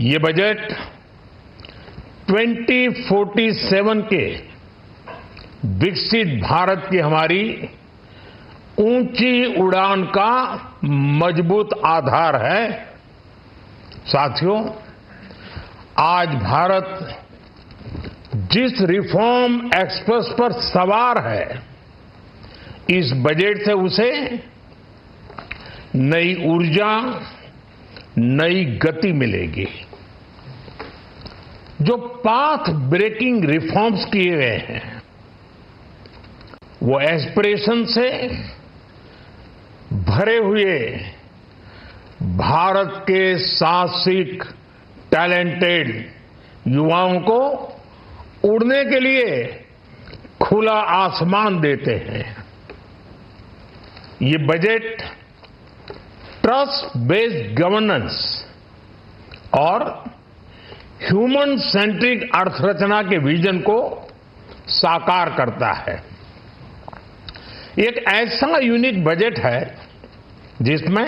ये बजट 2047 के विकसित भारत की हमारी ऊंची उड़ान का मजबूत आधार है। साथियों, आज भारत जिस रिफॉर्म एक्सप्रेस पर सवार है, इस बजट से उसे नई ऊर्जा, नई गति मिलेगी। जो पाथ ब्रेकिंग रिफॉर्म्स किए गए हैं, वो एस्पिरेशन से भरे हुए भारत के साहसिक, टैलेंटेड युवाओं को उड़ने के लिए खुला आसमान देते हैं। ये बजट ट्रस्ट बेस्ड गवर्नेंस और ह्यूमन सेंट्रिक अर्थरचना के विजन को साकार करता है। एक ऐसा यूनिक बजट है जिसमें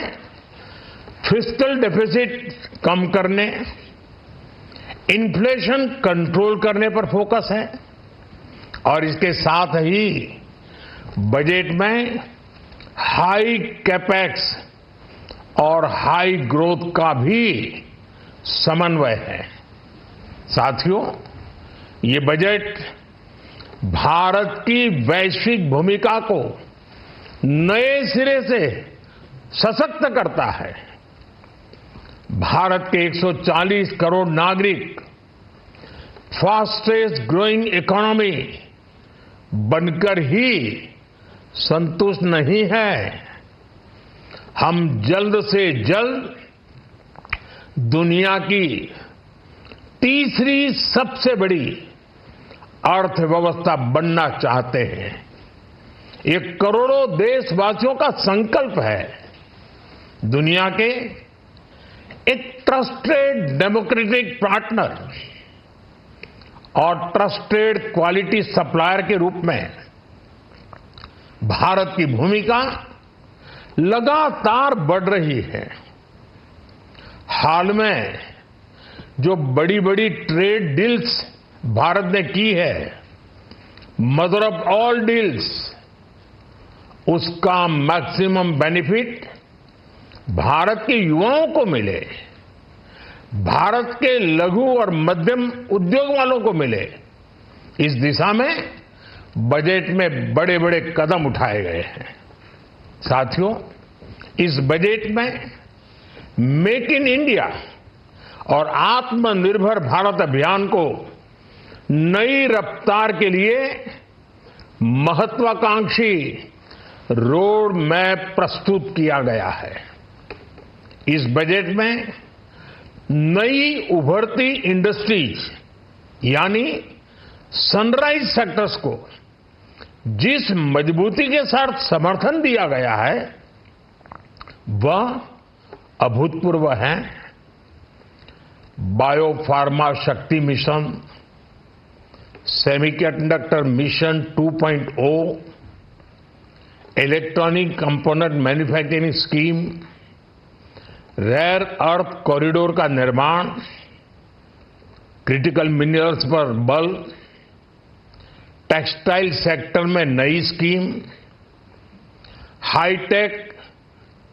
फिस्कल डेफिसिट कम करने, इन्फ्लेशन कंट्रोल करने पर फोकस है और इसके साथ ही बजट में हाई कैपेक्स और हाई ग्रोथ का भी समन्वय है। साथियों, ये बजट भारत की वैश्विक भूमिका को नए सिरे से सशक्त करता है। भारत के 140 करोड़ नागरिक फास्टेस्ट ग्रोइंग इकोनॉमी बनकर ही संतुष्ट नहीं है। हम जल्द से जल्द दुनिया की तीसरी सबसे बड़ी अर्थव्यवस्था बनना चाहते हैं। ये करोड़ों देशवासियों का संकल्प है। दुनिया के एक ट्रस्टेड डेमोक्रेटिक पार्टनर और ट्रस्टेड क्वालिटी सप्लायर के रूप में भारत की भूमिका लगातार बढ़ रही है। हाल में जो बड़ी बड़ी ट्रेड डील्स भारत ने की है, मदर ऑफ ऑल डील्स, उसका मैक्सिमम बेनिफिट भारत के युवाओं को मिले, भारत के लघु और मध्यम उद्योग वालों को मिले। इस दिशा में बजट में बड़े बड़े कदम उठाए गए हैं। साथियों, इस बजट में मेक इन इंडिया और आत्मनिर्भर भारत अभियान को नई रफ्तार के लिए महत्वाकांक्षी रोड मैप प्रस्तुत किया गया है। इस बजट में नई उभरती इंडस्ट्रीज यानी सनराइज सेक्टर्स को जिस मजबूती के साथ समर्थन दिया गया है, वह अभूतपूर्व है। Biopharma Shakti mission, semiconductor mission 2.0, electronic component manufacturing scheme, rare earth corridor का निर्माण, क्रिटिकल मिनरल्स पर बल, टेक्सटाइल सेक्टर में नई स्कीम, हाईटेक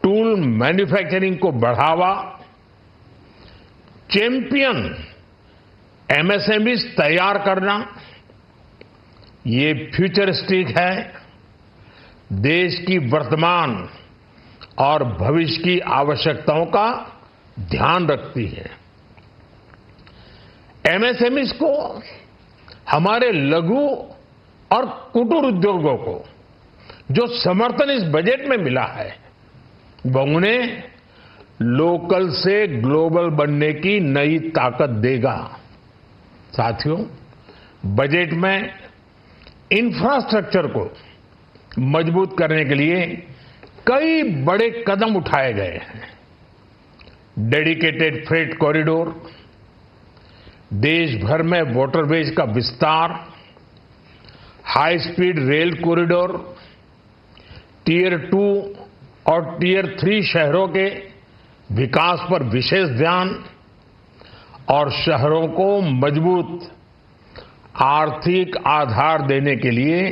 टूल मैन्युफैक्चरिंग को बढ़ावा, चैंपियन एमएसएमईज तैयार करना, ये फ्यूचरिस्टिक है, देश की वर्तमान और भविष्य की आवश्यकताओं का ध्यान रखती है। एमएसएमईज को, हमारे लघु और कुटीर उद्योगों को जो समर्थन इस बजट में मिला है, वह उन्हें लोकल से ग्लोबल बनने की नई ताकत देगा। साथियों, बजट में इंफ्रास्ट्रक्चर को मजबूत करने के लिए कई बड़े कदम उठाए गए हैं। डेडिकेटेड फ्रेट कॉरिडोर, देश भर में वाटरवेज का विस्तार, high speed rail corridor, tier 2 और टियर 3 शहरों के विकास पर विशेष ध्यान और शहरों को मजबूत आर्थिक आधार देने के लिए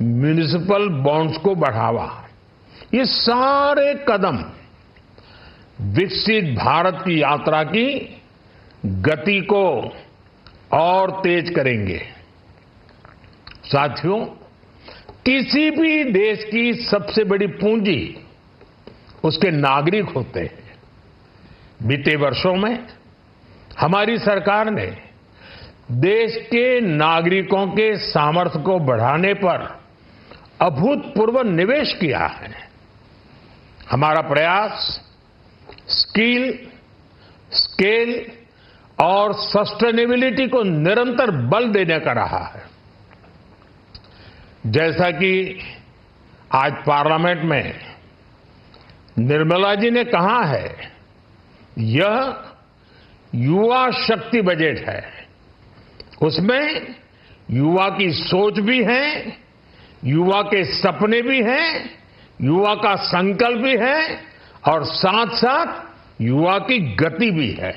म्युनिसिपल बॉन्ड्स को बढ़ावा, ये सारे कदम विकसित भारत की यात्रा की गति को और तेज करेंगे। साथियों, किसी भी देश की सबसे बड़ी पूंजी उसके नागरिक होते हैं। बीते वर्षों में हमारी सरकार ने देश के नागरिकों के सामर्थ्य को बढ़ाने पर अभूतपूर्व निवेश किया है। हमारा प्रयास स्किल, स्केल और सस्टेनेबिलिटी को निरंतर बल देने का रहा है। जैसा कि आज पार्लियामेंट में निर्मला जी ने कहा है, यह युवा शक्ति बजट है। उसमें युवा की सोच भी है, युवा के सपने भी हैं, युवा का संकल्प भी है और साथ साथ युवा की गति भी है।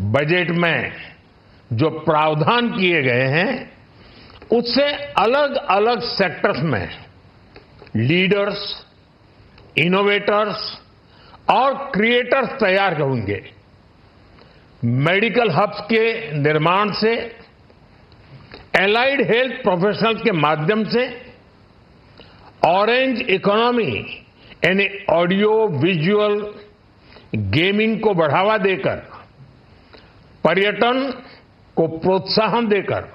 बजट में जो प्रावधान किए गए हैं उससे अलग अलग सेक्टर्स में लीडर्स, इनोवेटर्स और क्रिएटर्स तैयार होंगे। मेडिकल हब्स के निर्माण से, एलाइड हेल्थ प्रोफेशनल्स के माध्यम से, ऑरेंज इकोनॉमी यानी ऑडियो विजुअल गेमिंग को बढ़ावा देकर, पर्यटन को प्रोत्साहन देकर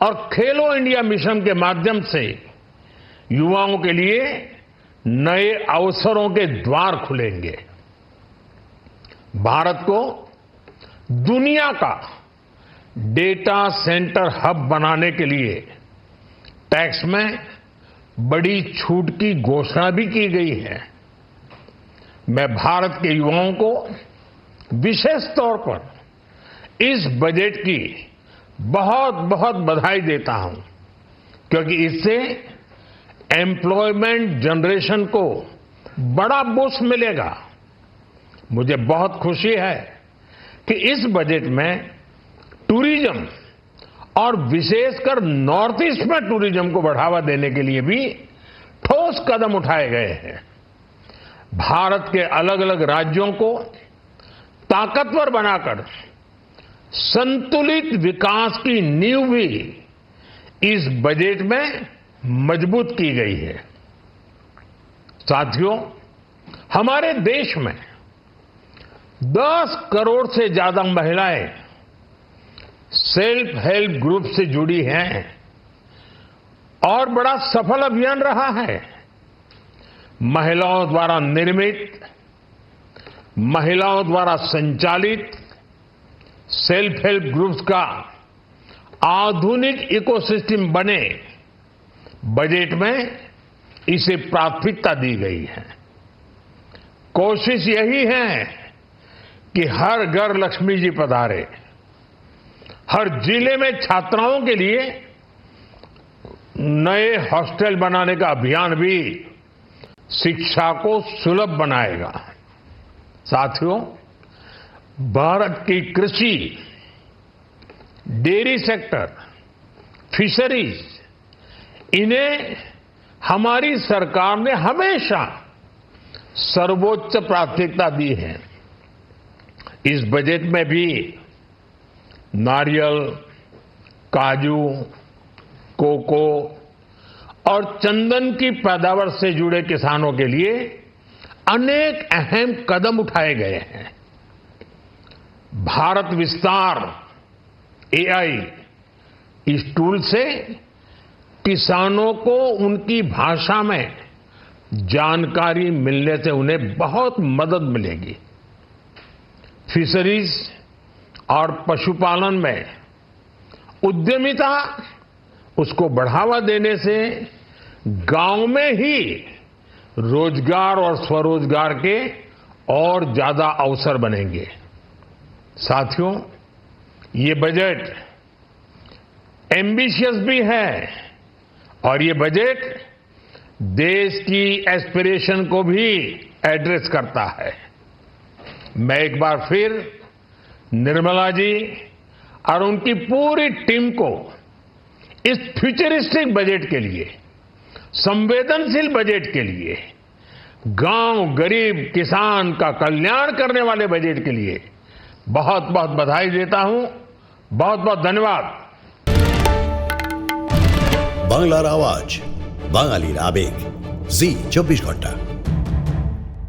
और खेलो इंडिया मिशन के माध्यम से युवाओं के लिए नए अवसरों के द्वार खुलेंगे। भारत को दुनिया का डेटा सेंटर हब बनाने के लिए टैक्स में बड़ी छूट की घोषणा भी की गई है। मैं भारत के युवाओं को विशेष तौर पर इस बजट की बहुत बहुत बधाई देता हूं, क्योंकि इससे एम्प्लॉयमेंट जनरेशन को बड़ा बूस्ट मिलेगा। मुझे बहुत खुशी है कि इस बजट में टूरिज्म और विशेषकर नॉर्थ ईस्ट में टूरिज्म को बढ़ावा देने के लिए भी ठोस कदम उठाए गए हैं। भारत के अलग अलग राज्यों को ताकतवर बनाकर संतुलित विकास की नींव भी इस बजट में मजबूत की गई है। साथियों, हमारे देश में 10 करोड़ से ज्यादा महिलाएं सेल्फ हेल्प ग्रुप से जुड़ी हैं और बड़ा सफल अभियान रहा है। महिलाओं द्वारा निर्मित, महिलाओं द्वारा संचालित सेल्फ हेल्प ग्रुप्स का आधुनिक इकोसिस्टम बने, बजट में इसे प्राथमिकता दी गई है। कोशिश यही है कि हर घर लक्ष्मी जी पधारे। हर जिले में छात्राओं के लिए नए हॉस्टल बनाने का अभियान भी शिक्षा को सुलभ बनाएगा। साथियों, भारत की कृषि, डेयरी सेक्टर, फिशरीज, इन्हें हमारी सरकार ने हमेशा सर्वोच्च प्राथमिकता दी है। इस बजट में भी नारियल, काजू, कोको और चंदन की पैदावार से जुड़े किसानों के लिए अनेक अहम कदम उठाए गए हैं। भारत विस्तार एआई, इस टूल से किसानों को उनकी भाषा में जानकारी मिलने से उन्हें बहुत मदद मिलेगी। फिशरीज और पशुपालन में उद्यमिता, उसको बढ़ावा देने से गांव में ही रोजगार और स्वरोजगार के और ज्यादा अवसर बनेंगे। साथियों, ये बजट एम्बिशियस भी है और ये बजट देश की एस्पिरेशन को भी एड्रेस करता है। मैं एक बार फिर निर्मला जी और उनकी पूरी टीम को इस फ्यूचरिस्टिक बजट के लिए, संवेदनशील बजट के लिए, गांव, गरीब, किसान का कल्याण करने वाले बजट के लिए बहुत बहुत बधाई देता हूं। बहुत बहुत धन्यवाद। বাংলার আওয়াজ, বাঙালির আবেগ, জি 24 ঘন্টা।